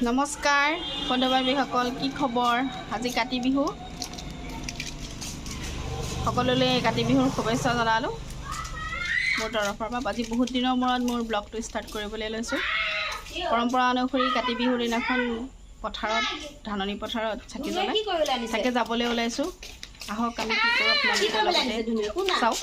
নমস্কাৰ বন্ধু-বান্ধৱীসকল, কি খবৰ? আজি কাতি বিহু। সকলোলৈ কাতি বিহুৰ শুভেচ্ছা জনালোঁ মোৰ তৰফৰ পৰা। আজি বহুত দিনৰ মূৰত মোৰ ব্লগটো ষ্টাৰ্ট কৰিবলৈ লৈছোঁ। পৰম্পৰা অনুসৰি কাতি বিহুৰ দিনাখন পথাৰত, ধাননি পথাৰত চাকি যাবলৈ ওলাইছোঁ। আহক আমি কি কৰোঁ আপোনালোকৰ লগতে চাওক।